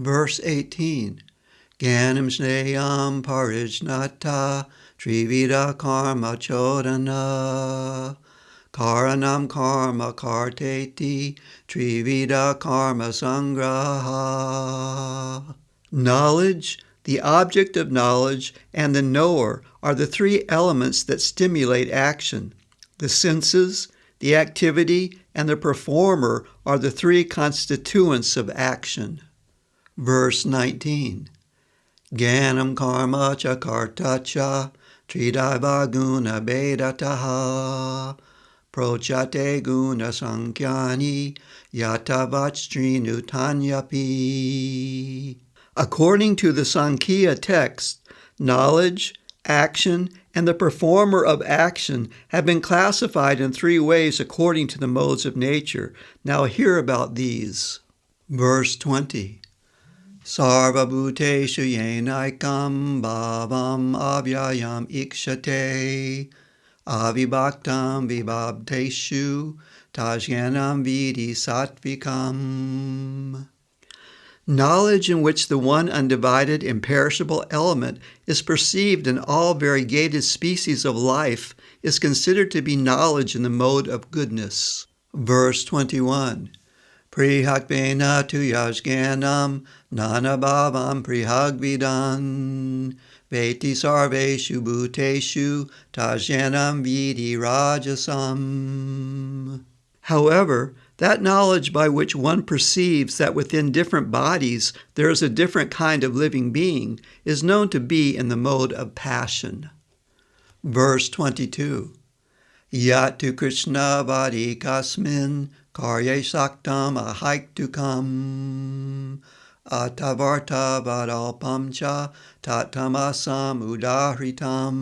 Verse 18. Gyanam sneyam parijnata trivida karma chodana karanam karma karteti trivida karma sangraha. Knowledge, the object of knowledge, and the knower are the three elements that stimulate action. The senses, the activity, and the performer are the three constituents of action. Verse 19. Gyanam karma cha karta cha tridaiva guna bedataha prochate guna sankyani yatavachtrinu tanyapi. According to the Sankhya text, knowledge, action, and the performer of action have been classified in three ways according to the modes of nature. Now hear about these. Verse 20. Sarva bhuteshu yenaikam bhavam avyayam ikshate avibhaktam vibhabdeshu tajyanam vidi sattvikam. Knowledge in which the one undivided imperishable element is perceived in all variegated species of life is considered to be knowledge in the mode of goodness. Verse 21. Prihakvena tu yajganam nanabhavam prihagvidan veti sarveshu bhuteshu tajyanam vidi rajasam. However, that knowledge by which one perceives that within different bodies there is a different kind of living being is known to be in the mode of passion. Verse 22. Yatu Krishna vadi kasmin karye saktam ahaiktukam atavarta vadalpam cha tatamasam udahritam.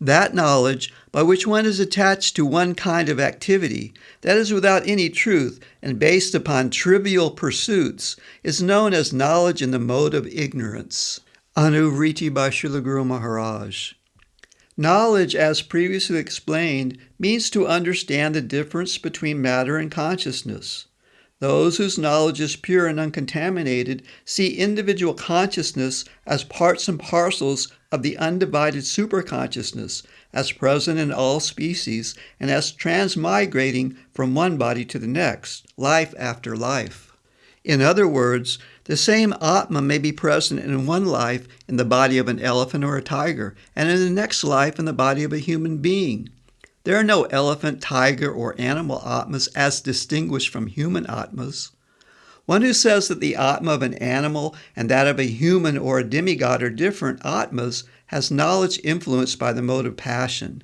That knowledge by which one is attached to one kind of activity that is without any truth and based upon trivial pursuits is known as knowledge in the mode of ignorance. Anuvriti by Srila Guru Maharaj. Knowledge, as previously explained, means to understand the difference between matter and consciousness. Those whose knowledge is pure and uncontaminated see individual consciousness as parts and parcels of the undivided superconsciousness, as present in all species, and as transmigrating from one body to the next, life after life. In other words, the same Atma may be present in one life in the body of an elephant or a tiger, and in the next life in the body of a human being. There are no elephant, tiger, or animal Atmas as distinguished from human Atmas. One who says that the Atma of an animal and that of a human or a demigod are different Atmas has knowledge influenced by the mode of passion.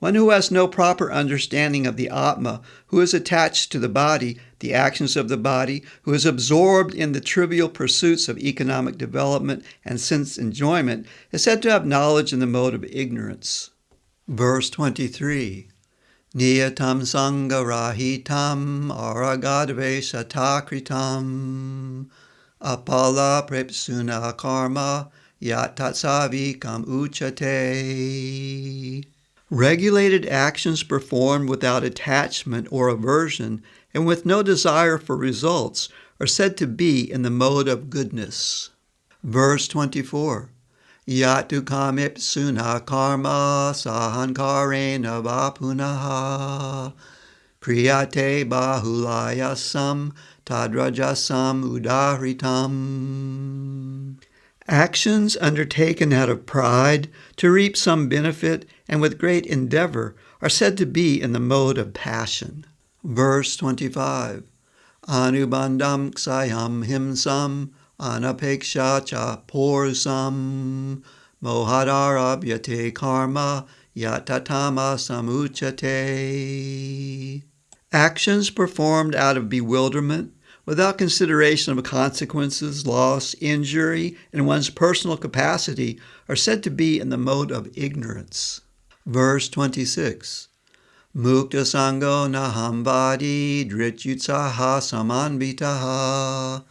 One who has no proper understanding of the Atma, who is attached to the body, the actions of the body, who is absorbed in the trivial pursuits of economic development and sense enjoyment, is said to have knowledge in the mode of ignorance. Verse 23. Niyatam sangarahitam aragadveshatakritam apala prepsuna karma yatatsavikam uchate. Regulated actions performed without attachment or aversion and with no desire for results are said to be in the mode of goodness. Verse 24. Yatu kamipsuna karma sahankarena vapunaha kriyate bahulayasam tadrajasam udahritam. Actions undertaken out of pride to reap some benefit and with great endeavor are said to be in the mode of passion. Verse 25. Anubandam ksayam himsam anapeksha cha porsam mohadarabhyate karma yatatama samuchate. Actions performed out of bewilderment, without consideration of consequences, loss, injury, and one's personal capacity are said to be in the mode of ignorance. Verse 26. Mukta sango nahambadi drityutsaha samanvitaha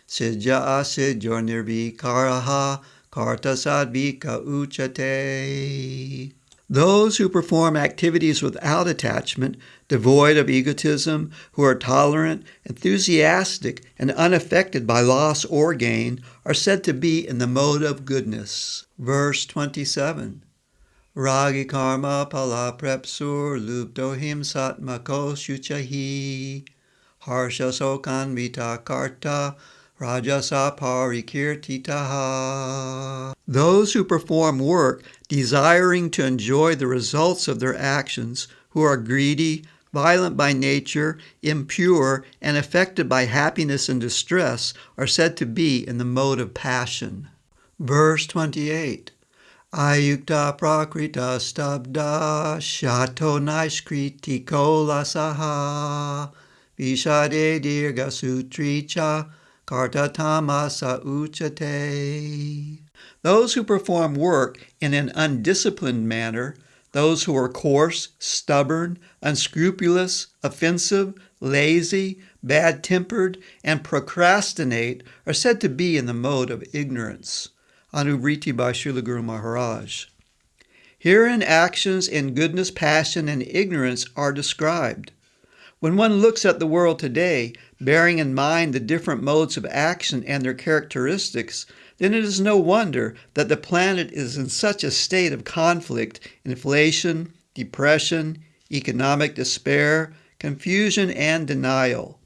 sidya asidyor nirvikaraha kartasadvika uchate. Those who perform activities without attachment, devoid of egotism, who are tolerant, enthusiastic, and unaffected by loss or gain, are said to be in the mode of goodness. Verse 27. Ragi karma pala prepsur lupto himsatmako shuchahi harsha sokanvita karta rajasa parikirtitaha. Those who perform work desiring to enjoy the results of their actions, who are greedy, violent by nature, impure, and affected by happiness and distress, are said to be in the mode of passion. Verse 28. Ayukta prakrita stabda shato naishkritiko lasaha vishade dirga sutricha karta tamasa uchate. Those who perform work in an undisciplined manner, those who are coarse, stubborn, unscrupulous, offensive, lazy, bad-tempered, and procrastinate, are said to be in the mode of ignorance. Anuvriti by Srila Guru Maharaj. Herein actions in goodness, passion, and ignorance are described. When one looks at the world today, bearing in mind the different modes of action and their characteristics, then it is no wonder that the planet is in such a state of conflict, inflation, depression, economic despair, confusion, and denial.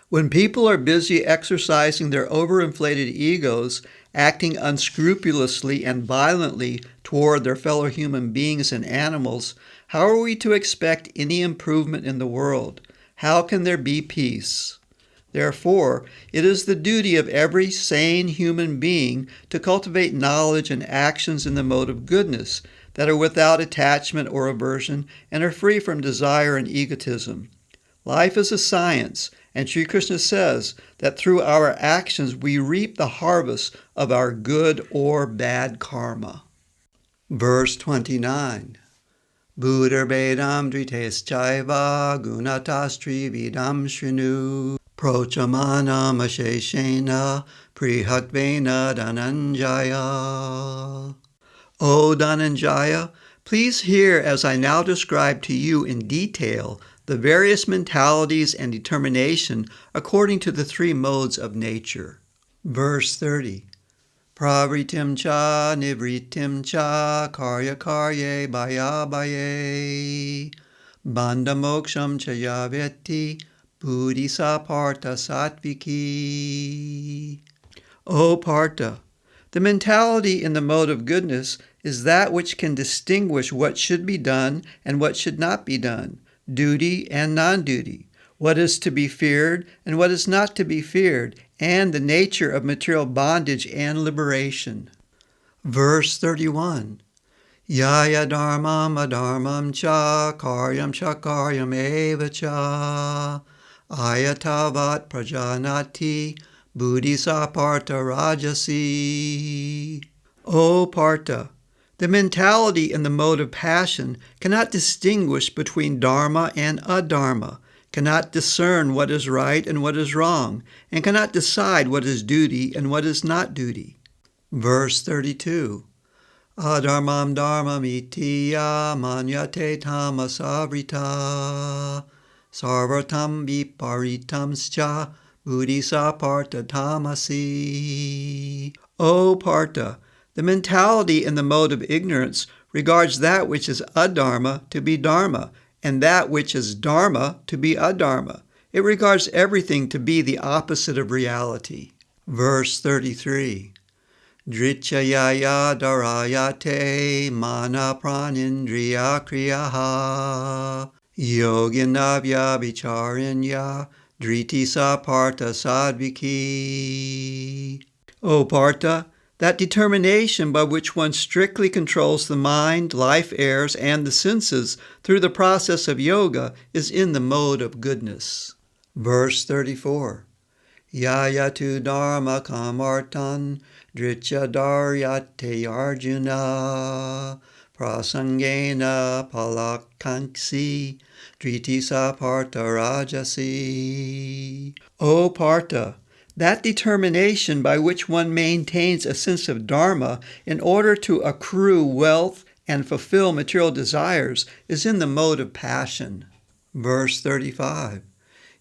When people are busy exercising their overinflated egos, acting unscrupulously and violently toward their fellow human beings and animals, how are we to expect any improvement in the world? How can there be peace? Therefore, it is the duty of every sane human being to cultivate knowledge and actions in the mode of goodness that are without attachment or aversion and are free from desire and egotism. Life is a science, and Sri Krishna says that through our actions we reap the harvest of our good or bad karma. Verse 29. Buddharbedam driteschaiva gunatastri vidam shrinu prochamanam asheshena prihatvena dhananjaya. O Dhananjaya, please hear as I now describe to you in detail the various mentalities and determination according to the three modes of nature. Verse 30. Pravritim cha nivritim cha karya karye bhaya bhaye bandha moksham cha yaveti buddhisa partha sattviki. O Partha, the mentality in the mode of goodness is that which can distinguish what should be done and what should not be done, duty and non-duty, what is to be feared and what is not to be feared, and the nature of material bondage and liberation. Verse 31. Yaya dharmam adharmam cha karyam eva cha ayatavat prajanati buddhisa partha rajasi. O Partha, the mentality in the mode of passion cannot distinguish between dharma and adharma, cannot discern what is right and what is wrong, and cannot decide what is duty and what is not duty. Verse 32. Adharmam dharmam itiya manyate tamasavrita sarvatam viparitamscha buddhisa partha tamasi. O Partha, the mentality in the mode of ignorance regards that which is adharma to be dharma, and that which is dharma to be adharma. It regards everything to be the opposite of reality. Verse 33. Drichayaya darayate mana pranindriya kriyaha yoginavya vicharinya dritisa partha sadviki. O Partha, that determination by which one strictly controls the mind, life airs, and the senses through the process of yoga is in the mode of goodness. Verse 34. Yayatu dharma kamartan dritya daryate arjuna prasangena palakanksi dritisa partha rajasi. O Partha, that determination by which one maintains a sense of dharma in order to accrue wealth and fulfill material desires is in the mode of passion. Verse 35.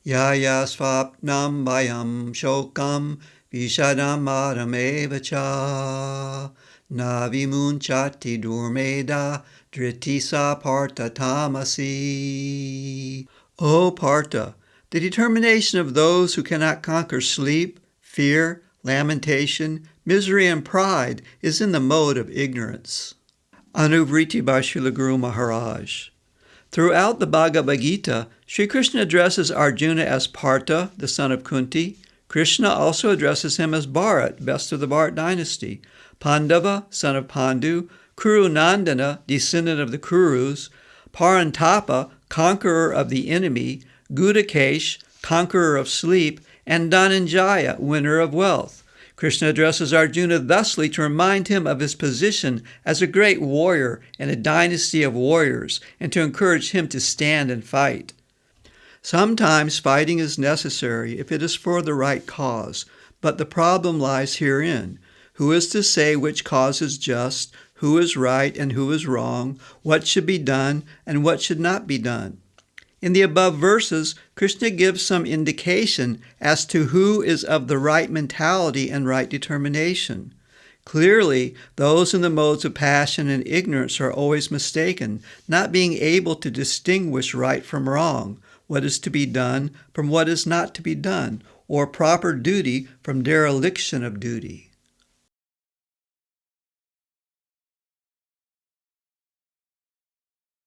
Yaya svapnam bhayam shokam vishadam madam evacha na vimunchati durmeda dritisa parta tamasi. O Partha, the determination of those who cannot conquer sleep, fear, lamentation, misery, and pride is in the mode of ignorance. Anuvriti by Srila Guru Maharaj. Throughout the Bhagavad Gita, Sri Krishna addresses Arjuna as Partha, the son of Kunti. Krishna also addresses him as Bharat, best of the Bharat dynasty, Pandava, son of Pandu, Kuru Nandana, descendant of the Kurus, Parantapa, conqueror of the enemy, Gudakesh, conqueror of sleep, and Dhananjaya, winner of wealth. Krishna addresses Arjuna thusly to remind him of his position as a great warrior in a dynasty of warriors and to encourage him to stand and fight. Sometimes fighting is necessary if it is for the right cause, but the problem lies herein. Who is to say which cause is just, who is right and who is wrong, what should be done and what should not be done? In the above verses, Krishna gives some indication as to who is of the right mentality and right determination. Clearly, those in the modes of passion and ignorance are always mistaken, not being able to distinguish right from wrong, what is to be done from what is not to be done, or proper duty from dereliction of duty.